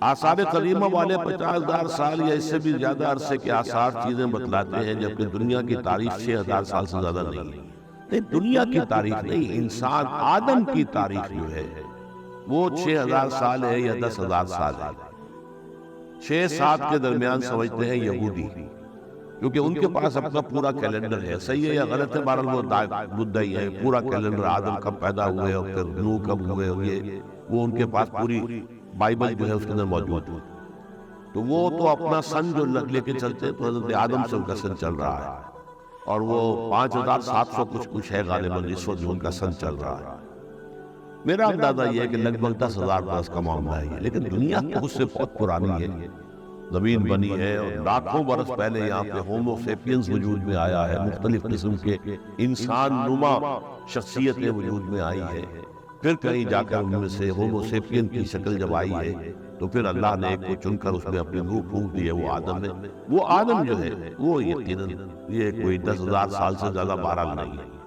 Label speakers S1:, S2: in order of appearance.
S1: آثار قدیمہ والے 50,000 سال یا اس سے بھی زیادہ عرصے کے آثار چیزیں بتلاتے ہیں، جبکہ دنیا کی تاریخ 6,000 سال سے زیادہ نہیں ہے۔ نہیں، دنیا کی تاریخ نہیں، انسان آدم کی تاریخ جو ہے وہ 6,000 سال ہے یا 10,000 سال ہے۔ 6-7 کے درمیان سمجھتے ہیں یہودی، کیونکہ ان کے پاس اپنا پورا کیلنڈر ہے۔ صحیح ہے یا غلط ہے، بہرحال وہ بدھائی ہے، پورا کیلنڈر آدم کب پیدا ہوئے اور پھر نوح کب ہوئے، وہ ان کے پاس پوری بائبل جو ہے اس کے اندر موجود ہے۔ تو وہ تو اپنا سن جو لے کے چلتے ہیں، تو حضرت آدم سے ان کا سن چل رہا ہے، اور وہ 5,700 کچھ ہے غالباً اس وقت جو ان کا سن چل رہا ہے۔ میرا اندازہ یہ ہے کہ لگ بھگ 10,000 برس کا معاملہ ہے یہ، لیکن دنیا تو اس سے بہت پرانی ہے۔ زمین بنی ہے اور لاکھوں برس پہلے یہاں پہ ہومو سیپینز وجود میں آیا ہے، مختلف قسم کے انسان نما شخصیتیں وجود میں آئی ہے۔ پھر کہیں جا کر ان میں سے ہومو سیپین کی شکل جب آئی ہے تو پھر اللہ نے ایک کو چن کر اس میں اپنی روح پھونک دی ہے، وہ آدم ہے۔ وہ آدم جو ہے وہ یقیناً یہ کوئی 10,000 سال سے زیادہ بہرحال نہیں ہے۔